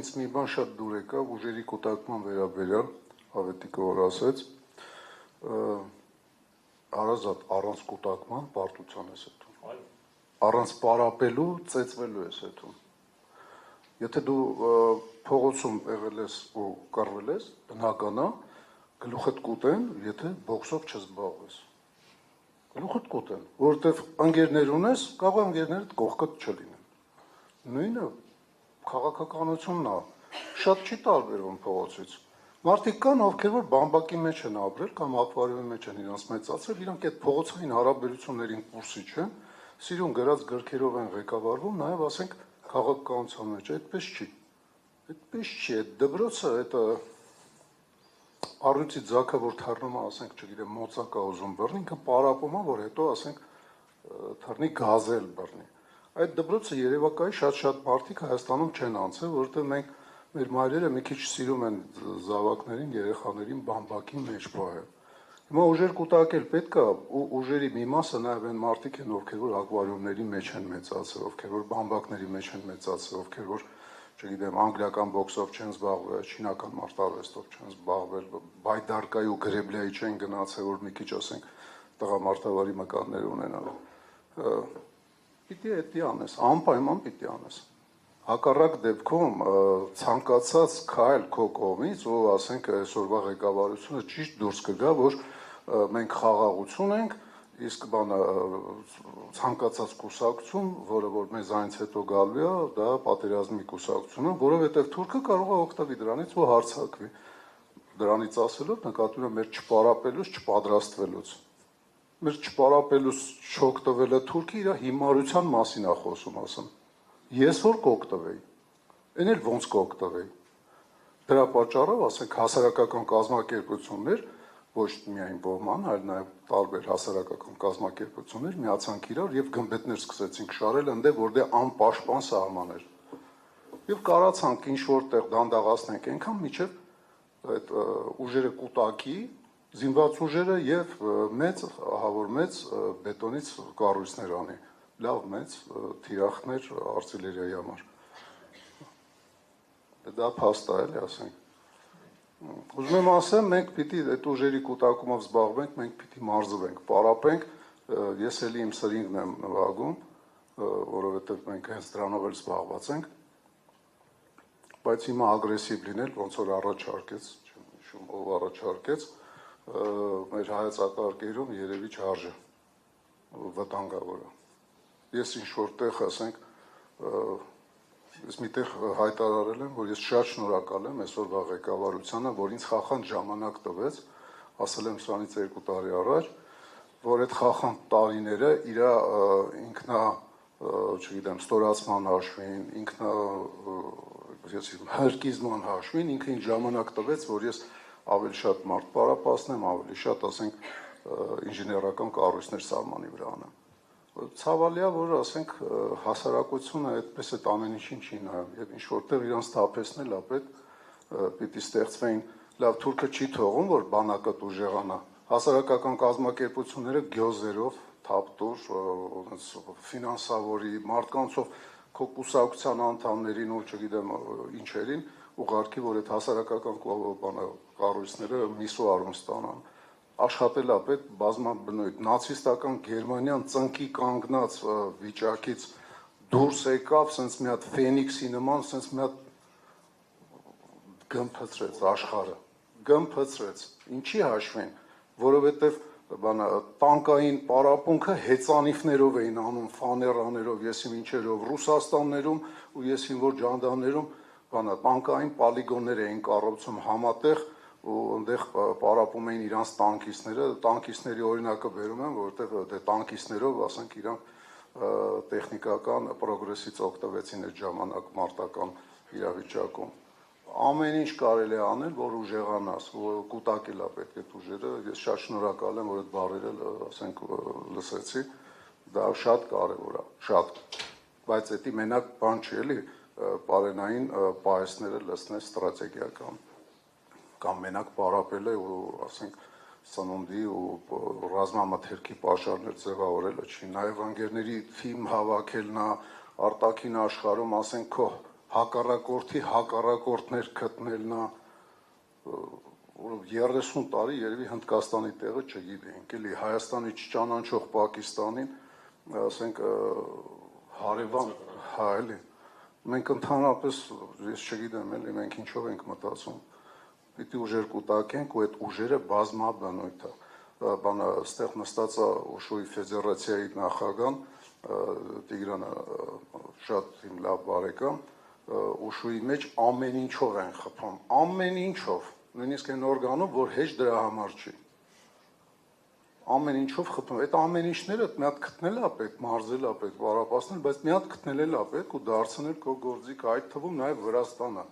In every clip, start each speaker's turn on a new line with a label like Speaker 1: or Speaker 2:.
Speaker 1: ինձ մի բան շատ դուր եկավ ուժերի կուտակման վերաբերյալ, Ավետիքը որ ասեց, Արազատ առանց կուտակման պարտության ես հետում, առանց պարապելու ծեծվելու ես հետում, եթե դու փողոցում եղել ես ու կռվել ես, բնական է, գլուխդ կուտեն, եթե բոքսով չզբաղվես, գլուխդ կուտեն, որովհետև ընկերներ ունես, կարող է ընկերներդ կողքդ չլինեն, նույնը քաղաքականությունն է, շատ չի տարբերվում փողոցից, մարդիկ կան, ովքեր որ բամբակի մեջ են ապրել կամ ակվարիումի մեջ են իրենց մեծացրել, իրանք այդ փողոցային հարաբերություններին կուրսի չեն, սիրուն գրած գրքերով են ղեկավարվում, նաև ասենք քաղաքականության մեջ, այդպես չի, այդ դպրոցը, այդ առյուծի ձագը, որ թռնում է, ասենք, չգիտեմ, մոծակա ուզում բռնի, ինքը պարապում է, որ հետո, ասենք, թռնի գազել բռնի, այդ դպրոցը երևակայի շատ մարդիկ Հայաստանում չեն անցել, որովհետև մենք մեր մայրերը մի քիչ սիրում են զավակներին, երեխաներին բամբակի մեջ պահել։ Հիմա ուժեր կուտակել պետք է, ու ուժերի մի մասը նաև այն մարդիկ են, ովքեր որ ակվարիումների մեջ են մեծացել, ովքեր որ բամբակների մեջ են մեծացել, ովքեր որ, չգիտեմ, անգլիական բոքսով չեն զբաղվել, չինական մարտավեստով չեն զբաղվել, բայդարկայի ու գրեբլիայի չեն գնացել, որ մի քիչ ասենք տղամարդավարի մկաններ ունենալ։ Պիտի էդի անես, անպայման պիտի անես։ Հակառակ դեպքում ցանկացած քայլ քո կողմից ու ասենք այսօրվա ղեկավարությունը ճիշտ դուրս կգա, որ մենք խաղաղություն ենք, իսկ բանը ցանկացած կուսակցություն, որը որ մեզ այնց հետո գալու է, դա պատերազմի կուսակցություն է, որովհետև թուրքը կարող է օգտվի դրանից ու հարձակվի։ Դրանից ասելով նկատի ունեմ մեր չպարապելուց, չպատրաստվելուց։ Մեր չպարապելուց չօգտվելը թուրքը իր հիմարության մասին է խոսում, ասում։ Ես որ կօգտվեի, այն էլ ոնց կօգտվեի։ Դրա պատճառով, ասենք, հասարակական կազմակերպություններ, ոչ միայն բողման, այլ նաև տարբեր հասարակական կազմակերպություններ միացանք իրար եւ գմբեթներ սկսեցինք շարել այնտեղ, որտեղ անպաշտպան սահման էր։ Եվ կարացանք ինչ որտեղ դանդաղացնենք այնքան միջև այդ ուժերը կուտակի, զինված ուժերը եւ մեծ, ահավոր մեծ բետոնից կառույցներ անի։ Լավ մեծ թիրախներ արտիլերիայի համար։ Դա փաստ է, էլի ասենք։ Ուզում եմ ասեմ, մենք պիտի այդ ուժերի կուտակումով զբաղվենք, մենք պիտի մարզվենք, պարապենք, ես էլի իմ սրինգն եմ նվագում, որովհետև մենք հենց դրանով էլ զբաղված ենք, բայց հիմա ագրեսիվ լինել, ոնց որ առաջարկեց, չեմ հիշում, ով առաջարկեց, մեր հայեցակարգերում երևի չարժե, վտանգավոր է։ Ես ինչ-որ տեղ, ասենք, ես մի տեղ հայտարարել եմ, որ ես շատ շնորհակալ եմ այսօրվա ղեկավարությանը, որ ինձ խախանդ ժամանակ տվեց, ասել եմ սրանից 2 տարի առաջ, որ այդ խախանդ տարիները իր ինքնա, չգիտեմ, ստորացման հաշվին, ինքնա հրկիզման հաշվին, ինքը ինձ ժամանակ տվեց, որ ես ավելի շատ մարդ պարապացնեմ, ավելի շատ, ասենք, ինժեներական կառույցներ սահմանի վրա անեմ։ Ցավալի է, որ ասենք հասարակությունը այդպես այդ ամեն ինչին չի նայում եւ ինչ որտեղ իրանց թափեցնել ապետ պիտի ստեղծվեին լավ թուրքը չի թողում որ բանակը ուժեղանա հասարակական կազմակերպությունները գյոզերով թափտուր ֆինանսավորի մարդկանցով քո կուսակցության անդամներին ու չգիտեմ ինչերին ուղարկի որ այդ հասարակական կառույցները միսու արում ստանան աշխատել ապետ բազմաբնույթ նացիստական Գերմանիան ծնկի կանգնած վիճակից դուրս եկավ, սենց մի հատ ֆենիքսի նման, սենց մի հատ գմփցրեց աշխարհը, գմփցրեց, ինչի հաշվին, որովհետև տանկային պարապունքը հեծանիվներով էին անում, ֆաներաներով, եսիմ ինչերով, Ռուսաստաններում ու եսիմ որ ջանդաներում տանկային պոլիգոններ էին կառուցում համատեղ ու այնտեղ պարապում էին իրանց տանկիստները, տանկիստների օրինակը բերում են, որովհետև դե տանկիստներով, ասենք, իրանք տեխնիկական պրոգրեսից օգտվեցին այդ ժամանակ մարտական իրավիճակում։ Ամեն ինչ կարելի է անել, որ ուժեղանաս, կուտակել է պետք է ուժերը, ես շատ շնորհակալ եմ, որ այդ բառերը, ասենք, լսեցի, դա շատ կարևոր է, շատ, բայց դա մենակ բան չի, էլի, պարենային պահեսները լցնել ստրատեգիական կամ մենակ պարապելը ու, ասենք, սնունդի ու ռազմամթերքի պաշարներ ձևավորելը չի, նաև ընկերների թիմ հավաքելն է, արտաքին աշխարհում, ասենք, քո հակառակորդի հակառակորդներ գտնելն է, 30 տարի երևի Հնդկաստանի տեղը չգիտենք, էլի Հայաստանի չճանաչող Պակիստանին, ասենք հարևան, հա էլի, մենք ընդհանրապես, ես չգիտեմ էլի, մենք ինչով ենք մտածում, պիտի ուժեր կուտակենք ու այդ ուժերը բազմաբնույթ է, բանը ստեղ նստած է Ուշուի ֆեդերացիայի նախագահան, Տիգրանը շատ իմ լավ բարեկամ, Ուշուի մեջ ամեն ինչով են խփում, ամեն ինչով, նույնիսկ այն օրգանում, որ հեչ դրա համար չի, ամեն ինչով խփում, այդ ամեն ինչները մի հատ գտնել է պետք, մարզել է պետք, պարապացնել, բայց մի հատ գտնել է պետք ու դարձնել քո գործիքը, այդ թվում նաև Վրաստանը,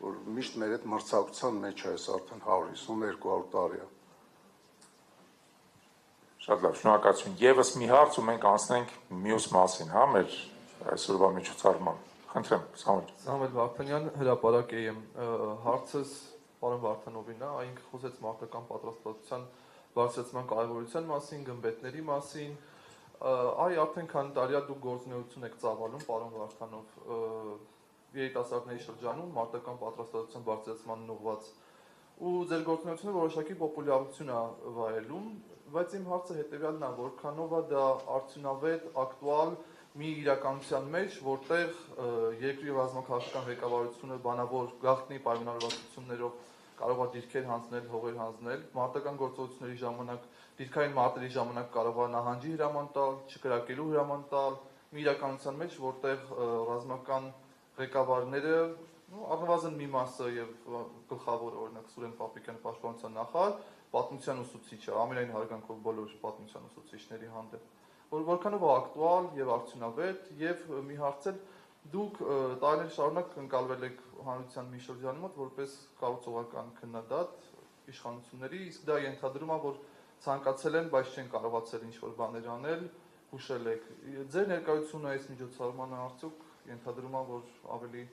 Speaker 1: որ միշտ մեր այդ մրցակցության մեջ է, այս արդեն 150-200 տարի է։
Speaker 2: Շատ լավ, շնորհակալություն։ Եվս մի հարց ու մենք անցնենք մյուս մասին, հա, մեր այսօրվա միջոցառման։ Խնդրեմ,
Speaker 3: Սամվել Վարդանյան, հրապարակ եմ, հարցս պարոն Վարդանովին է, այն խոսեց մարտական պատրաստվածության բարձրացման կարևորության մասին, գմբեթների մասին, այ արդեն քանի տարի է դուք գործունեություն եք ծավալում, պարոն Վարդանով, երիտասարդների շրջանում մարտական պատրաստվածության բարձրացմանն ուղղված ու ձեր գործունեությունը որոշակի պոպուլյարություն է վայելում, բայց իմ հարցը հետևյալն է, որքանով է դա արդյունավետ, ակտուալ մի իրականության մեջ, որտեղ երկրի ռազմաքաղաքական ղեկավարությունը բանավոր գաղտնի պայմանավորվածություններով կարող է դիրքեր հանձնել, հողեր հանձնել, մարտական գործողությունների ժամանակ, դիրքային մարտերի ժամանակ կարող է նահանջի հրաման տալ, չկրակելու հրաման տալ, մի իրականության մեջ, որտեղ ռազմական ղեկավարները, առնվազն մի մասը եւ գլխավոր օրինակ Սուրեն Պապիկյանը պաշտպանության նախարար, պատմության ուսուցիչը, ամենայն հարգանքով բոլոր պատմության ուսուցիչների հանդեպ, որ որքանով է ակտուալ եւ արդյունավետ եւ մի հարցել դուք տարիներ շարունակ ընկալվել եք հանրության մի շրջանի մոտ որպես կառուցողական քննադատ իշխանությունների, իսկ դա ենթադրում է, որ ցանկացել են, բայց չեն կարողացել ինչ-որ բաներ անել, հուշել եք։ Ձեր ներկայությունը այս միջոցառմանը արդյոք ենթադրում է, որ ավելի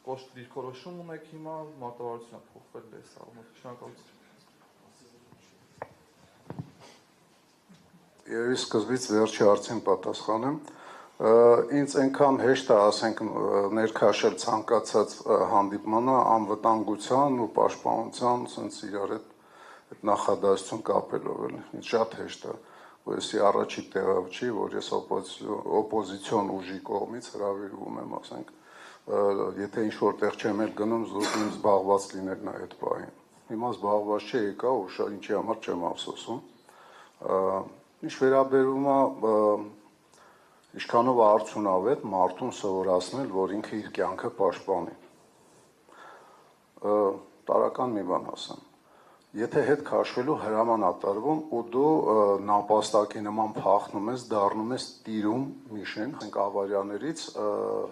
Speaker 3: կոշտ դիրքորոշում ունեք հիմա, մարտավարությունը փոխվել է այս առումով։ Շնորհակալություն։
Speaker 1: Երևի սկզբից վերջի հարցին պատասխանեմ։ Ինձ այնքան հեշտ է, ասենք, ներքաշել ցանկացած հանդիպմանը անվտանգության ու պաշտպանության sense իրար այդ նախադասություն կապելով էլ։ Ինձ շատ հեշտ է, որ էսի առաջի տեղը չի, որ ես օպոզիցիոն ուժի կողմից հրավիրվում եմ, ասենք, եթե ինչ-որ տեղ չեմ էլ գնում, զուտ ինձ զբաղված լինելն է այդ պահին։ Հիմա զբաղված չի եկա ու ինչի համար չեմ ափսոսում։ Ինչ վերաբերում է ինչքանով արդյունավետ մարդուն սովորացնել, որ ինքը իր կյանքը պաշտպանի։ Տարական մի բան ասեմ։ Եթե հետ քաշվելու հրաման է տրվում ու դու նապաստակի նման փախնում ես, դառնում ես տիրում միշեն, հենք ավարիաներից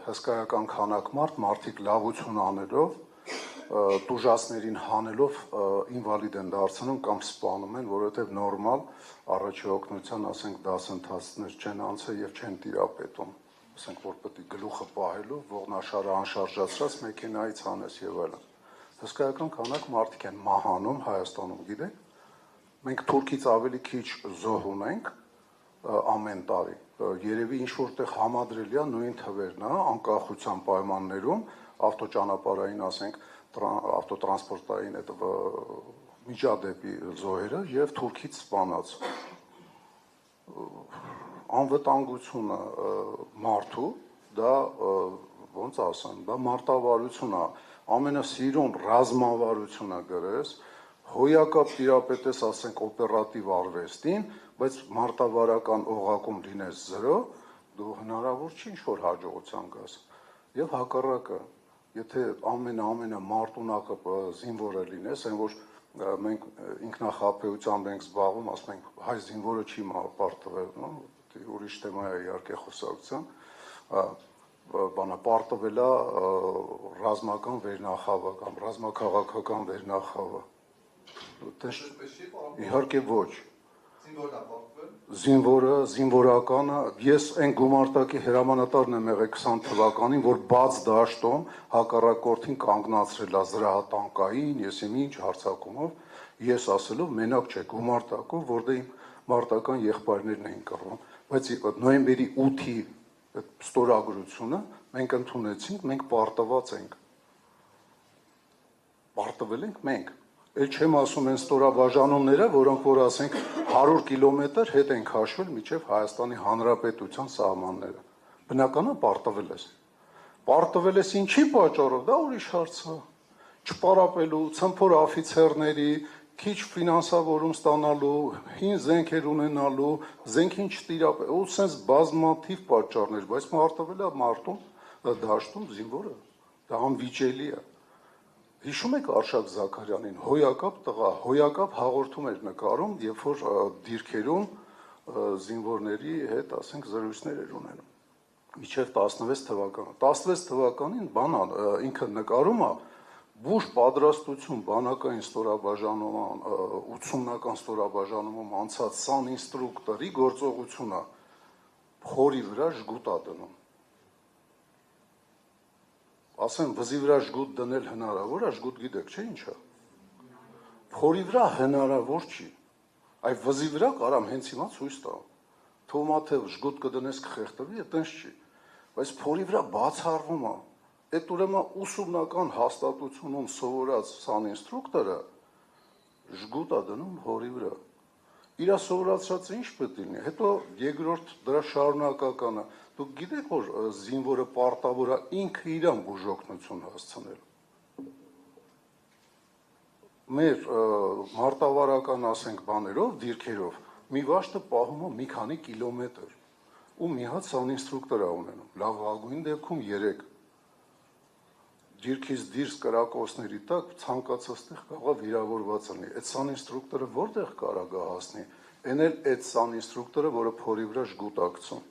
Speaker 1: հսկայական քանակ մարդիկ լավություն անելով, տուժածներին հանելով ինվալիդ են դարձնում կամ սպանում են, որովհետև նորմալ առաջի օգնության, ասենք, դասընթացներ չեն անցել եւ չեն տիրապետում, ասենք, որ պետք է գլուխը պահելու, ողնաշարը անշարժացրած մեքենայից հանես եւ այլն։ Հսկայական քանակ մարդիկ են մահանում Հայաստանում, գիտեք։ Մենք Թուրքից ավելի քիչ զոհ ունենք ամեն տարի։ Երևի ինչ որտեղ համադրելի է նույն թվերն է, անկախության պայմաններում ավտոճանապարհային, ասենք, ավտոտրանսպորտային այդ միջադեպի զոհերը եւ Թուրքից սպանած անվտանգությունը մարդու դա ոնց ասեմ, դա մարտավարություն է, ամենասիրուն ռազմավարությունը գրես, հոյակապ տիրապետես, ասենք, օպերատիվ արվեստին, բայց մարտավարական օղակում լինես 0, դու հնարավոր չի ինչ-որ հաջողության գաս։ Եվ հակառակը, եթե ամենը մարտունակը զինվորը լինես, այն որ մենք ինքնախաբեությամբ ենք զբաղվում, ասում ենք, հայ զինվորը չի պարտվել, ուրիշ թեմա է իհարկե խոսակցության, պարտվել է ռազմական վերնախավը կամ ռազմաքաղաքական վերնախավը։ Իհարկե ոչ։ Զինվորականը, ես այն գումարտակի հրամանատարն եմ եղել 20 թվականին, որ բաց դաշտում հակառակորդին կանգնացրել է զրահատանկային, ես իմ ինչ հարձակումով, ես ասելով մենակ չէ գումարտակով, որտեղ իմ մարտական եղբայրներն էին կռվում, բայց նոյեմբերի 8-ի այդ ստորագրությունը մենք ընդունեցինք, մենք պարտված ենք։ Պարտվել ենք մենք։ Էլ չեմ ասում են ստորաբաժանումները, որոնք որ ասենք 100 կիլոմետր հետ են քաշվել մինչև Հայաստանի Հանրապետության սահմանները։ Բնականա պարտվել ես։ Պարտվել ես ինչի պատճառով, դա ուրիշ հարց է։ Չպարապելու, ցմփոր օֆիցերների, քիչ ֆինանսավորում ստանալու, հին զենքեր ունենալու, զենքին չտիրապետել, ու sense բազմաթիվ պատճառներ, բայց մարտվել է մարտում, դաշտում զինվորը, դա անվիճելի է։ Հիշում եք Արշակ Զաքարյանին, հոյակապ տղա, հոյակապ հաղորդում էր նկարում, երբ որ դիրքերում զինվորների հետ, ասենք, զրույցներ էր ունենում։ Մինչև 16 թվականը։ 16 թվականին բանան ինքը նկարում է բուժ պատրաստություն բանակային ստորաբաժանում 80-ական ստորաբաժանում անցած սան ինստրուկտորի գործողությունը փորի վրա ժգուտ է դնում։ Ասեմ, վզի վրա ժգուտ դնել հնարավոր է, ժգուտ գիտեք, չէ՞ ինչ է։ Փորի վրա հնարավոր չի։ Այ վզի վրա կարամ հենց հիմա ցույց տամ։ Թողումա թե ժգուտ կդնես կխեղդվի, այտենց չի։ Բայց փորի վրա բացառվում է։ Այդ ուրեմն ուսումնական հաստատությունում սովորած սան ինստրուկտորը ժգուտ է դնում հորի վրա։ Իր սովորացրածը ինչ պետք է լինի։ Հետո երկրորդ դրա շարունակականը։ Դուք գիտեք, որ զինվորը պարտավոր է ինքը իրան բուժօգնություն հասցնել։ Մեր մարտավարական, ասենք, բաներով, դիրքերով մի վաշտը պահում է մի քանի կիլոմետր ու մի հատ սան ինստրուկտոր է ունենում։ Լավ վագույն դեպքում 3 դիրքից դիրս կրակոցների տակ ցանկացած տեղ կարող է վիրավորված լինի։ Այդ սան ինստրուկտորը որտեղ կարա գա հասնի։ Էն էլ այդ սան ինստրուկտորը, որը փորի վրա ժգուտ է գցում։